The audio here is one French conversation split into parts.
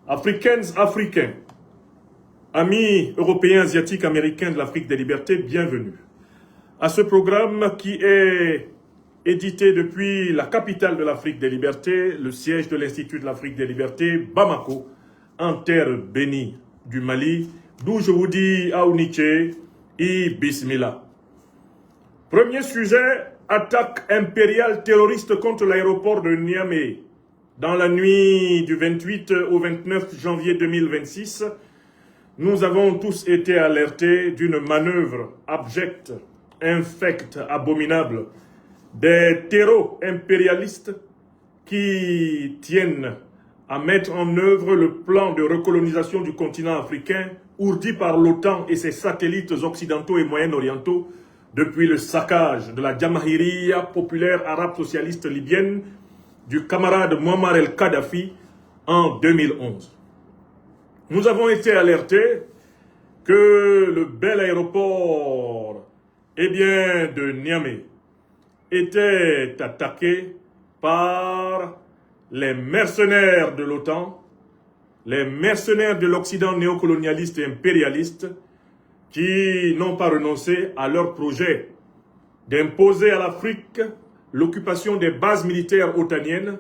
Africaines, Africains, amis européens, asiatiques, américains de l'Afrique des libertés, bienvenue à ce programme qui est édité depuis la capitale de l'Afrique des libertés, le siège de l'Institut de l'Afrique des libertés, Bamako, en terre bénie du Mali, d'où je vous dis Aouniché et Bismillah. Premier sujet, attaque impériale terroriste contre l'aéroport de Niamey. Dans la nuit du 28 au 29 janvier 2026, nous avons tous été alertés d'une manœuvre abjecte, infecte, abominable des terreaux impérialistes qui tiennent à mettre en œuvre le plan de recolonisation du continent africain ourdi par l'OTAN et ses satellites occidentaux et moyen-orientaux depuis le saccage de la Jamahiriya populaire arabe socialiste libyenne du camarade Muammar el-Kadhafi en 2011. Nous avons été alertés que le bel aéroport de Niamey était attaqué par les mercenaires de l'OTAN, les mercenaires de l'Occident néocolonialiste et impérialiste qui n'ont pas renoncé à leur projet d'imposer à l'Afrique l'occupation des bases militaires otaniennes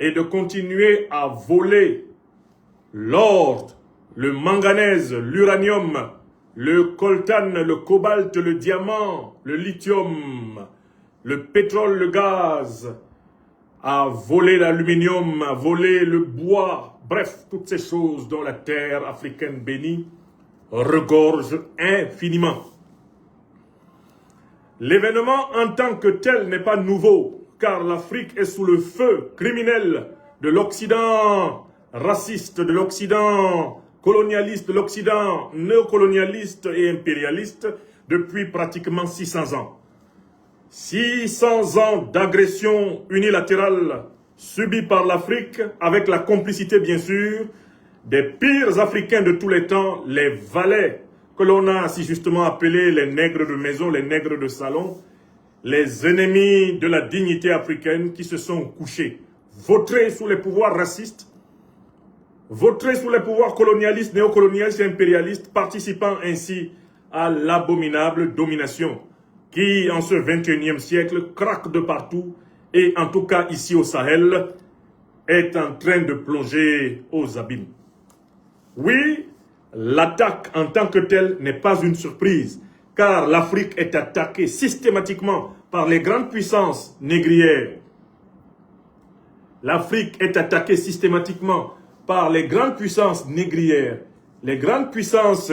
et de continuer à voler l'or, le manganèse, l'uranium, le coltan, le cobalt, le diamant, le lithium, le pétrole, le gaz, à voler l'aluminium, à voler le bois, bref, toutes ces choses dont la terre africaine bénie regorge infiniment. L'événement en tant que tel n'est pas nouveau, car l'Afrique est sous le feu criminel de l'Occident raciste, de l'Occident colonialiste, de l'Occident néocolonialiste et impérialiste depuis pratiquement 600 ans. 600 ans d'agression unilatérale subie par l'Afrique avec la complicité bien sûr des pires Africains de tous les temps, les valets que l'on a si justement appelés les nègres de maison, les nègres de salon, les ennemis de la dignité africaine qui se sont couchés, vautrés sous les pouvoirs racistes, vautrés sous les pouvoirs colonialistes, néocolonialistes et impérialistes, participant ainsi à l'abominable domination qui, en ce 21e siècle, craque de partout et, en tout cas ici au Sahel, est en train de plonger aux abîmes. Oui, l'attaque en tant que telle n'est pas une surprise, car l'Afrique est attaquée systématiquement par les grandes puissances négrières. L'Afrique est attaquée systématiquement par les grandes puissances négrières, les grandes puissances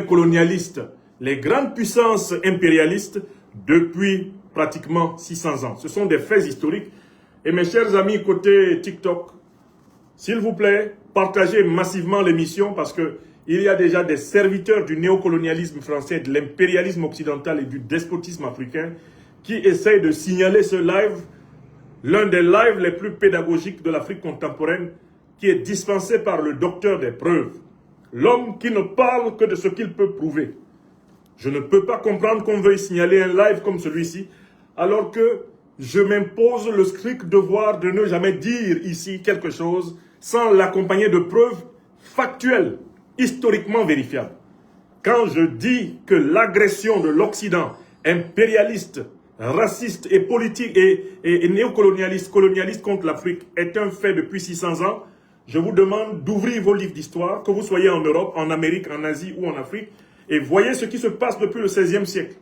colonialistes, les grandes puissances impérialistes depuis pratiquement 600 ans. Ce sont des faits historiques. Et mes chers amis côté TikTok, s'il vous plaît, partagez massivement l'émission parce que il y a déjà des serviteurs du néocolonialisme français, de l'impérialisme occidental et du despotisme africain qui essayent de signaler ce live, l'un des lives les plus pédagogiques de l'Afrique contemporaine, qui est dispensé par le docteur des preuves, l'homme qui ne parle que de ce qu'il peut prouver. Je ne peux pas comprendre qu'on veuille signaler un live comme celui-ci, alors que je m'impose le strict devoir de ne jamais dire ici quelque chose sans l'accompagner de preuves factuelles, historiquement vérifiables. Quand je dis que l'agression de l'Occident impérialiste, raciste et politique et néocolonialiste, colonialiste contre l'Afrique est un fait depuis 600 ans, je vous demande d'ouvrir vos livres d'histoire, que vous soyez en Europe, en Amérique, en Asie ou en Afrique, et voyez ce qui se passe depuis le XVIe siècle.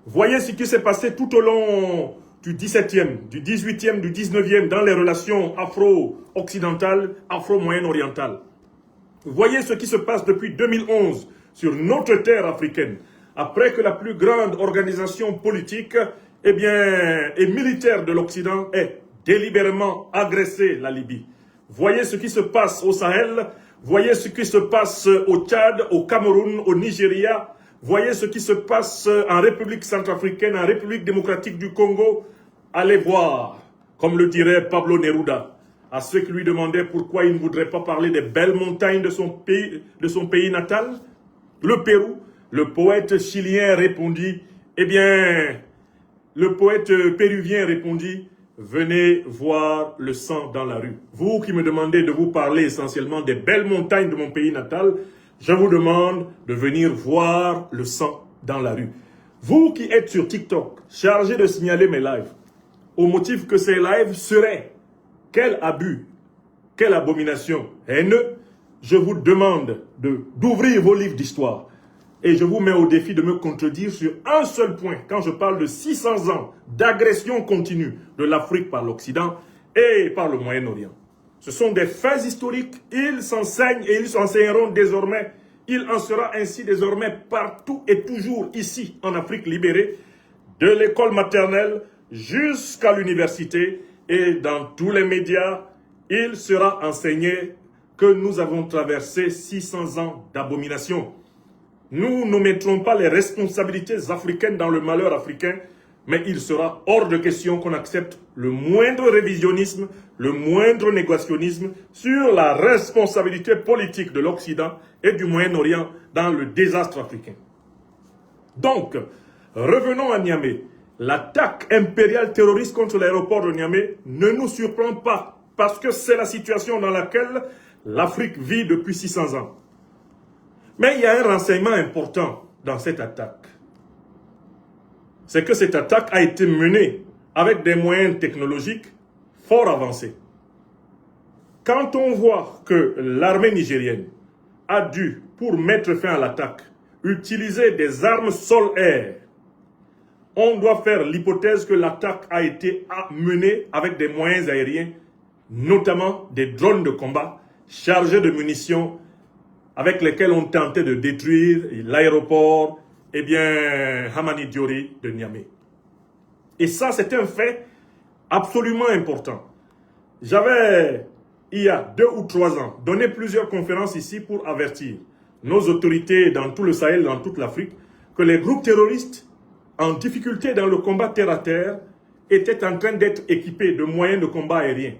Voyez ce qui s'est passé tout au long du XVIIe, du XVIIIe, du XIXe dans les relations afro-occidentales, afro-moyen-orientales. Voyez ce qui se passe depuis 2011 sur notre terre africaine, après que la plus grande organisation politique et militaire de l'Occident ait délibérément agressé la Libye. Voyez ce qui se passe au Sahel, voyez ce qui se passe au Tchad, au Cameroun, au Nigeria, voyez ce qui se passe en République centrafricaine, en République démocratique du Congo. Allez voir, comme le dirait Pablo Neruda, à ceux qui lui demandaient pourquoi il ne voudrait pas parler des belles montagnes de son pays natal, le Pérou. Le poète chilien répondit, le poète péruvien répondit, venez voir le sang dans la rue. Vous qui me demandez de vous parler essentiellement des belles montagnes de mon pays natal, je vous demande de venir voir le sang dans la rue. Vous qui êtes sur TikTok, chargé de signaler mes lives, au motif que ces lives seraient quel abus, quelle abomination haineux, je vous demande d'ouvrir vos livres d'histoire. Et je vous mets au défi de me contredire sur un seul point, quand je parle de 600 ans d'agression continue de l'Afrique par l'Occident et par le Moyen-Orient. Ce sont des faits historiques, ils s'enseignent et ils s'enseigneront désormais. Il en sera ainsi désormais partout et toujours ici en Afrique libérée, de l'école maternelle jusqu'à l'université et dans tous les médias, il sera enseigné que nous avons traversé 600 ans d'abomination. Nous ne mettrons pas les responsabilités africaines dans le malheur africain, mais il sera hors de question qu'on accepte le moindre révisionnisme, le moindre négationnisme sur la responsabilité politique de l'Occident et du Moyen-Orient dans le désastre africain. Donc, revenons à Niamey. L'attaque impériale terroriste contre l'aéroport de Niamey ne nous surprend pas parce que c'est la situation dans laquelle l'Afrique vit depuis 600 ans. Mais il y a un renseignement important dans cette attaque. C'est que cette attaque a été menée avec des moyens technologiques fort avancés. Quand on voit que l'armée nigérienne a dû, pour mettre fin à l'attaque, utiliser des armes sol-air, on doit faire l'hypothèse que l'attaque a été menée avec des moyens aériens, notamment des drones de combat chargés de munitions avec lesquels on tentait de détruire l'aéroport, Hamani Diori de Niamey. Et ça, c'est un fait absolument important. J'avais, il y a 2 ou 3 ans, donné plusieurs conférences ici pour avertir nos autorités dans tout le Sahel, dans toute l'Afrique, que les groupes terroristes en difficulté dans le combat terre-à-terre étaient en train d'être équipés de moyens de combat aériens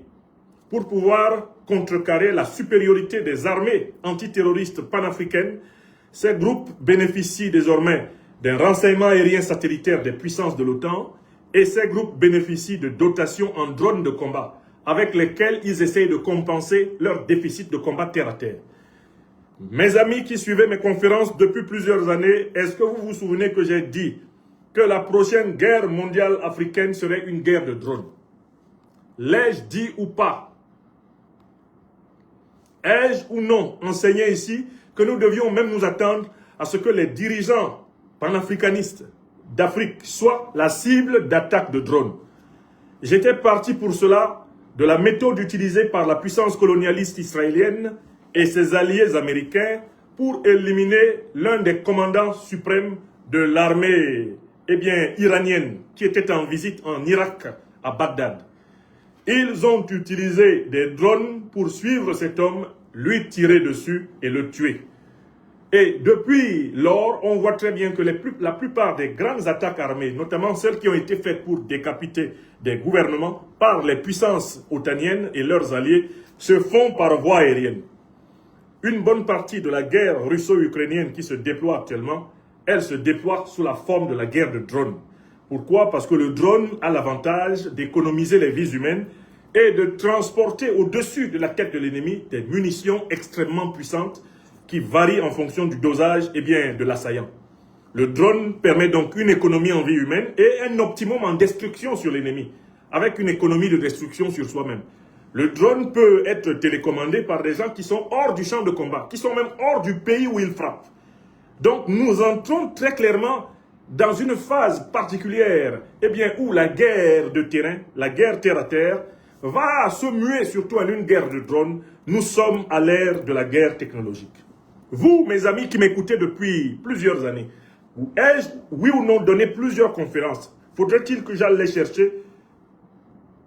pour pouvoir contrecarrer la supériorité des armées antiterroristes panafricaines. Ces groupes bénéficient désormais d'un renseignement aérien satellitaire des puissances de l'OTAN et ces groupes bénéficient de dotations en drones de combat avec lesquels ils essayent de compenser leur déficit de combat terre-à-terre. Mes amis qui suivaient mes conférences depuis plusieurs années, est-ce que vous vous souvenez que j'ai dit que la prochaine guerre mondiale africaine serait une guerre de drones? L'ai-je dit ou pas? Ai-je ou non enseigné ici que nous devions même nous attendre à ce que les dirigeants panafricanistes d'Afrique soient la cible d'attaques de drones? J'étais parti pour cela de la méthode utilisée par la puissance colonialiste israélienne et ses alliés américains pour éliminer l'un des commandants suprêmes de l'armée iranienne qui était en visite en Irak, à Bagdad. Ils ont utilisé des drones pour suivre cet homme, lui tirer dessus et le tuer. Et depuis lors, on voit très bien que la plupart des grandes attaques armées, notamment celles qui ont été faites pour décapiter des gouvernements par les puissances otaniennes et leurs alliés, se font par voie aérienne. Une bonne partie de la guerre russo-ukrainienne qui se déploie actuellement, elle se déploie sous la forme de la guerre de drones. Pourquoi? Parce que le drone a l'avantage d'économiser les vies humaines et de transporter au-dessus de la tête de l'ennemi des munitions extrêmement puissantes qui varient en fonction du dosage de l'assaillant. Le drone permet donc une économie en vie humaine et un optimum en destruction sur l'ennemi, avec une économie de destruction sur soi-même. Le drone peut être télécommandé par des gens qui sont hors du champ de combat, qui sont même hors du pays où il frappe. Donc nous entrons très clairement dans une phase particulière où la guerre de terrain, la guerre terre-à-terre, va se muer surtout en une guerre de drones. Nous sommes à l'ère de la guerre technologique. Vous, mes amis qui m'écoutez depuis plusieurs années, ai-je, oui ou non, donné plusieurs conférences? Faudrait-il que j'aille les chercher?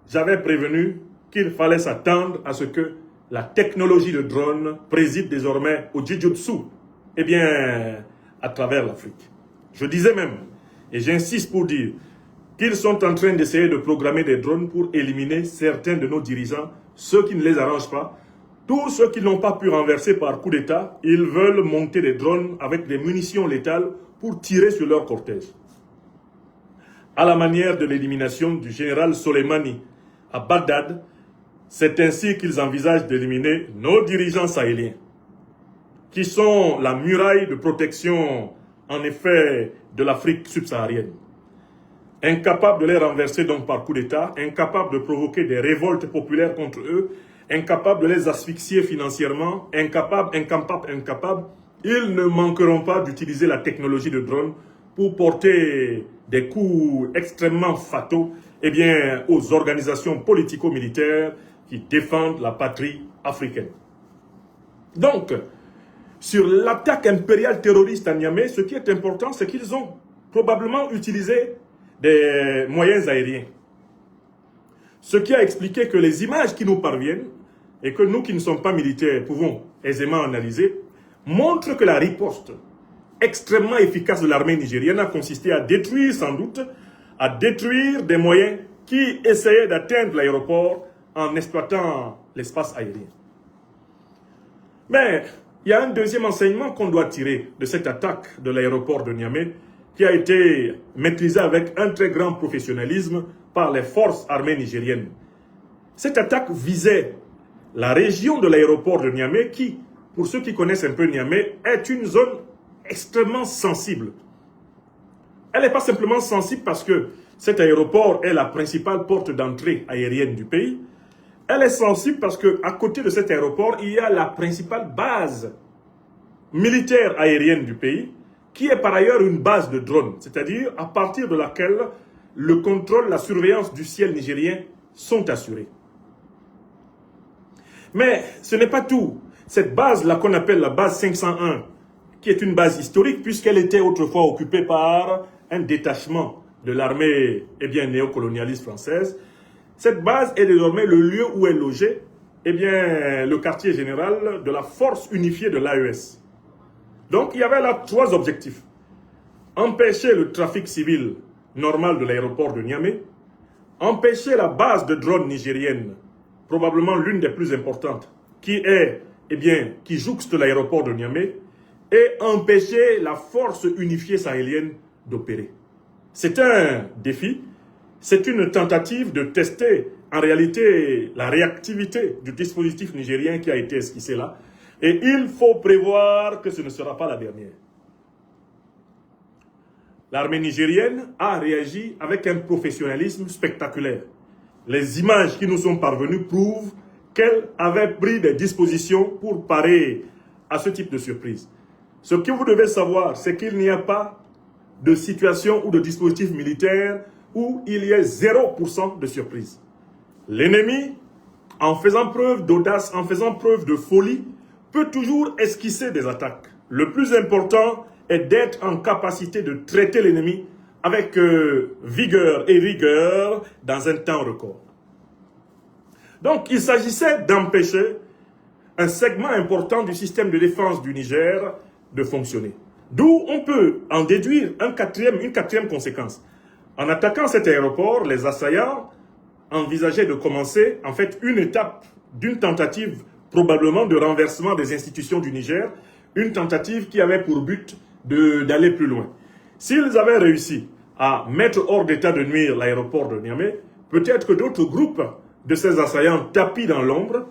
J'avais prévenu qu'il fallait s'attendre à ce que la technologie de drone préside désormais au Jujutsu, à travers l'Afrique. Je disais même, et j'insiste pour dire, qu'ils sont en train d'essayer de programmer des drones pour éliminer certains de nos dirigeants, ceux qui ne les arrangent pas. Tous ceux qui n'ont pas pu renverser par coup d'État, ils veulent monter des drones avec des munitions létales pour tirer sur leur cortège. À la manière de l'élimination du général Soleimani à Bagdad. C'est ainsi qu'ils envisagent d'éliminer nos dirigeants sahéliens, qui sont la muraille de protection, en effet, de l'Afrique subsaharienne. Incapables de les renverser donc par coup d'État, incapables de provoquer des révoltes populaires contre eux, incapables de les asphyxier financièrement, incapables, ils ne manqueront pas d'utiliser la technologie de drone pour porter des coups extrêmement fataux aux organisations politico-militaires qui défendent la patrie africaine. Donc, sur l'attaque impériale terroriste à Niamey, ce qui est important, c'est qu'ils ont probablement utilisé des moyens aériens. Ce qui a expliqué que les images qui nous parviennent, et que nous qui ne sommes pas militaires pouvons aisément analyser, montrent que la riposte extrêmement efficace de l'armée nigérienne a consisté à détruire sans doute, à détruire des moyens qui essayaient d'atteindre l'aéroport en exploitant l'espace aérien. Mais il y a un deuxième enseignement qu'on doit tirer de cette attaque de l'aéroport de Niamey qui a été maîtrisée avec un très grand professionnalisme par les forces armées nigériennes. Cette attaque visait la région de l'aéroport de Niamey qui, pour ceux qui connaissent un peu Niamey, est une zone extrêmement sensible. Elle n'est pas simplement sensible parce que cet aéroport est la principale porte d'entrée aérienne du pays. Elle est sensible parce qu'à côté de cet aéroport, il y a la principale base militaire aérienne du pays, qui est par ailleurs une base de drones, c'est-à-dire à partir de laquelle le contrôle, la surveillance du ciel nigérien sont assurés. Mais ce n'est pas tout. Cette base-là qu'on appelle la base 501, qui est une base historique puisqu'elle était autrefois occupée par un détachement de l'armée néocolonialiste française, cette base est désormais le lieu où est logé le quartier général de la force unifiée de l'AES. Donc il y avait là 3 objectifs. Empêcher le trafic civil normal de l'aéroport de Niamey, empêcher la base de drones nigérienne, probablement l'une des plus importantes, qui jouxte l'aéroport de Niamey, et empêcher la force unifiée sahélienne d'opérer. C'est un défi, c'est une tentative de tester en réalité la réactivité du dispositif nigérien qui a été esquissé là, et il faut prévoir que ce ne sera pas la dernière. L'armée nigérienne a réagi avec un professionnalisme spectaculaire. Les images qui nous sont parvenues prouvent qu'elle avait pris des dispositions pour parer à ce type de surprise. Ce que vous devez savoir, c'est qu'il n'y a pas de situation ou de dispositif militaire où il y ait 0% de surprise. L'ennemi, en faisant preuve d'audace, en faisant preuve de folie, peut toujours esquisser des attaques. Le plus important est d'être en capacité de traiter l'ennemi avec vigueur et rigueur dans un temps record. Donc, il s'agissait d'empêcher un segment important du système de défense du Niger de fonctionner. D'où on peut en déduire une quatrième conséquence. En attaquant cet aéroport, les assaillants envisageaient de commencer en fait une étape d'une tentative probablement de renversement des institutions du Niger, une tentative qui avait pour but d'aller plus loin. S'ils avaient réussi à mettre hors d'état de nuire l'aéroport de Niamey, peut-être que d'autres groupes de ces assaillants tapis dans l'ombre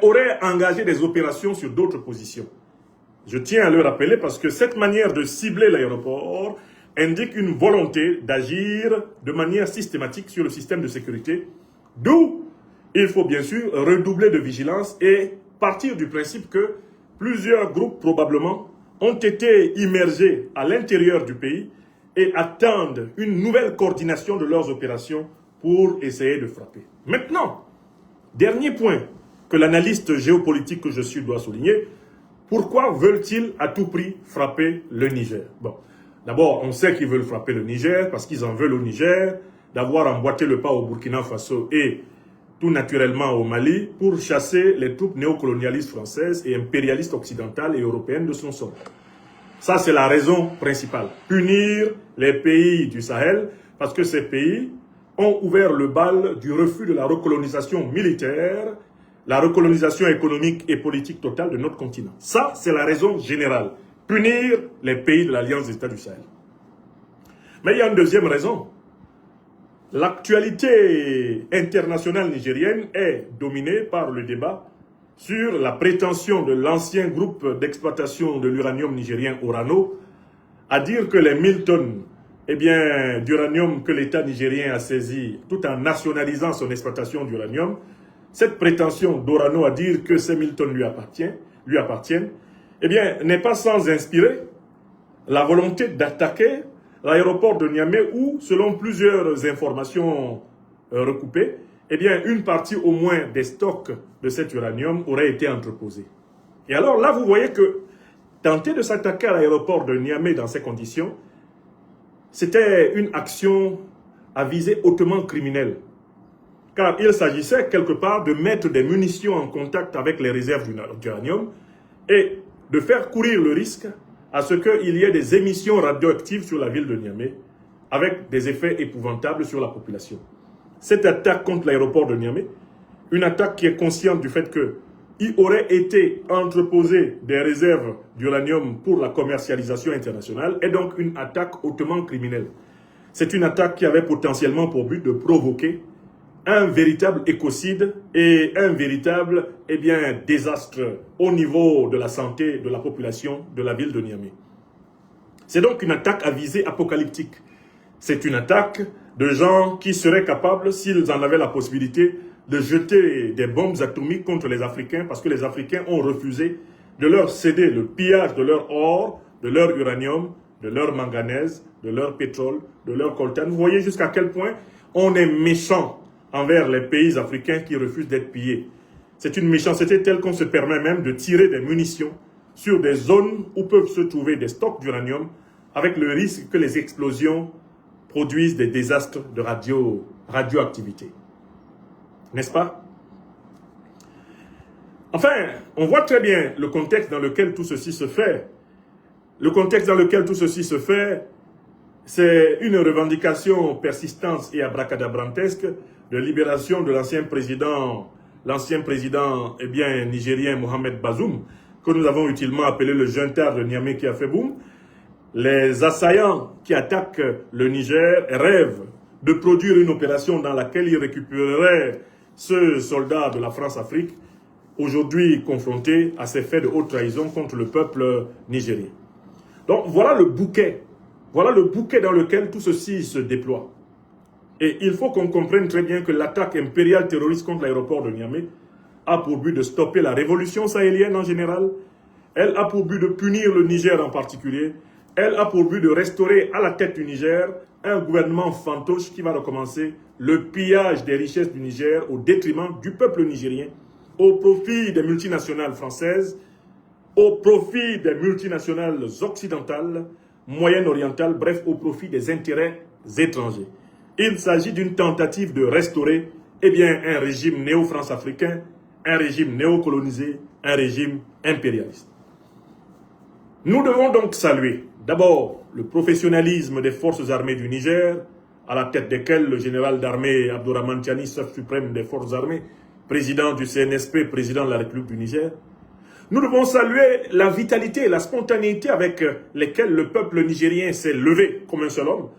auraient engagé des opérations sur d'autres positions. Je tiens à le rappeler parce que cette manière de cibler l'aéroport indique une volonté d'agir de manière systématique sur le système de sécurité, d'où il faut bien sûr redoubler de vigilance et partir du principe que plusieurs groupes probablement ont été immergés à l'intérieur du pays et attendent une nouvelle coordination de leurs opérations pour essayer de frapper. Maintenant, dernier point que l'analyste géopolitique que je suis doit souligner, pourquoi veulent-ils à tout prix frapper le Niger? Bon, d'abord, on sait qu'ils veulent frapper le Niger parce qu'ils en veulent au Niger d'avoir emboîté le pas au Burkina Faso et tout naturellement au Mali pour chasser les troupes néocolonialistes françaises et impérialistes occidentales et européennes de son sol. Ça, c'est la raison principale. Punir les pays du Sahel parce que ces pays ont ouvert le bal du refus de la recolonisation militaire, la recolonisation économique et politique totale de notre continent. Ça, c'est la raison générale. Punir les pays de l'Alliance des États du Sahel. Mais il y a une deuxième raison. L'actualité internationale nigérienne est dominée par le débat sur la prétention de l'ancien groupe d'exploitation de l'uranium nigérien Orano à dire que les 1000 tonnes d'uranium que l'État nigérien a saisi tout en nationalisant son exploitation d'uranium, cette prétention d'Orano à dire que ces 1000 tonnes lui appartiennent, n'est pas sans inspirer la volonté d'attaquer l'aéroport de Niamey où, selon plusieurs informations recoupées, une partie au moins des stocks de cet uranium aurait été entreposée. Et alors là, vous voyez que tenter de s'attaquer à l'aéroport de Niamey dans ces conditions, c'était une action à visée hautement criminelle. Car il s'agissait quelque part de mettre des munitions en contact avec les réserves d'uranium et de faire courir le risque à ce qu'il y ait des émissions radioactives sur la ville de Niamey avec des effets épouvantables sur la population. Cette attaque contre l'aéroport de Niamey, une attaque qui est consciente du fait qu'il aurait été entreposé des réserves d'uranium pour la commercialisation internationale, est donc une attaque hautement criminelle. C'est une attaque qui avait potentiellement pour but de provoquer un véritable écocide et un véritable désastre au niveau de la santé de la population de la ville de Niamey. C'est donc une attaque à visée apocalyptique. C'est une attaque de gens qui seraient capables, s'ils en avaient la possibilité, de jeter des bombes atomiques contre les Africains parce que les Africains ont refusé de leur céder le pillage de leur or, de leur uranium, de leur manganèse, de leur pétrole, de leur coltan. Vous voyez jusqu'à quel point on est méchant envers les pays africains qui refusent d'être pillés. C'est une méchanceté telle qu'on se permet même de tirer des munitions sur des zones où peuvent se trouver des stocks d'uranium avec le risque que les explosions produisent des désastres de radioactivité. N'est-ce pas? Enfin, on voit très bien le contexte dans lequel tout ceci se fait. Le contexte dans lequel tout ceci se fait, c'est une revendication persistante et abracadabrantesque de libération de l'ancien président nigérien Mohamed Bazoum, que nous avons utilement appelé le junta de Niamey qui a fait boum. Les assaillants qui attaquent le Niger rêvent de produire une opération dans laquelle ils récupéreraient ce soldat de la France-Afrique, aujourd'hui confronté à ces faits de haute trahison contre le peuple nigérien. Donc voilà le bouquet dans lequel tout ceci se déploie. Et il faut qu'on comprenne très bien que l'attaque impériale terroriste contre l'aéroport de Niamey a pour but de stopper la révolution sahélienne en général, elle a pour but de punir le Niger en particulier, elle a pour but de restaurer à la tête du Niger un gouvernement fantoche qui va recommencer le pillage des richesses du Niger au détriment du peuple nigérien, au profit des multinationales françaises, au profit des multinationales occidentales, moyen-orientales, bref, au profit des intérêts étrangers. Il s'agit d'une tentative de restaurer un régime néo-france-africain, un régime néocolonisé, un régime impérialiste. Nous devons donc saluer d'abord le professionnalisme des forces armées du Niger, à la tête desquelles le général d'armée Abdourahmane Tiani, chef suprême des forces armées, président du CNSP, président de la République du Niger. Nous devons saluer la vitalité et la spontanéité avec lesquelles le peuple nigérien s'est levé comme un seul homme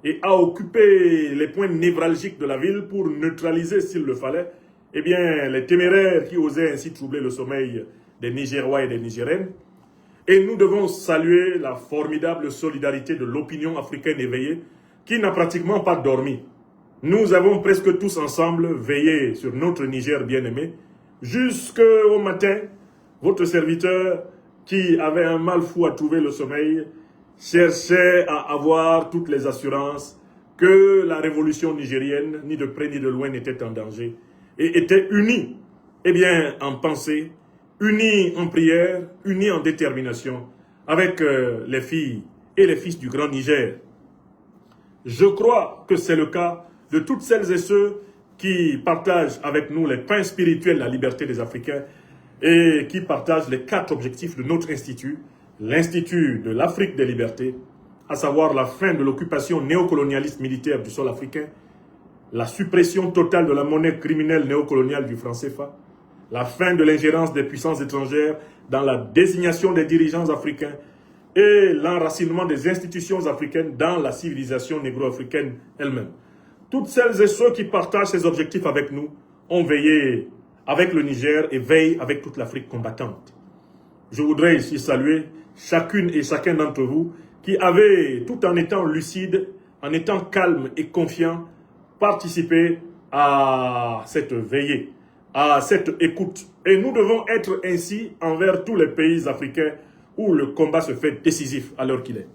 et a occupé les points névralgiques de la ville pour neutraliser, s'il le fallait, les téméraires qui osaient ainsi troubler le sommeil des Nigérois et des Nigériennes. Et nous devons saluer la formidable solidarité de l'opinion africaine éveillée qui n'a pratiquement pas dormi. Nous avons presque tous ensemble veillé sur notre Niger bien-aimé jusqu'au matin. Votre serviteur, qui avait un mal fou à trouver le sommeil, cherchait à avoir toutes les assurances que la révolution nigérienne, ni de près ni de loin, n'était en danger, et était uni, en pensée, uni en prière, uni en détermination, avec les filles et les fils du grand Niger. Je crois que c'est le cas de toutes celles et ceux qui partagent avec nous les pains spirituels de la liberté des Africains et qui partagent les 4 objectifs de notre institut, l'Institut de l'Afrique des libertés, à savoir la fin de l'occupation néocolonialiste militaire du sol africain, la suppression totale de la monnaie criminelle néocoloniale du franc CFA, la fin de l'ingérence des puissances étrangères dans la désignation des dirigeants africains et l'enracinement des institutions africaines dans la civilisation négro-africaine elle-même. toutes celles et ceux qui partagent ces objectifs avec nous ont veillé avec le Niger et veillent avec toute l'Afrique combattante. Je voudrais ici saluer chacune et chacun d'entre vous qui avez, tout en étant lucide, en étant calme et confiant, participé à cette veillée, à cette écoute. Et nous devons être ainsi envers tous les pays africains où le combat se fait décisif à l'heure qu'il est.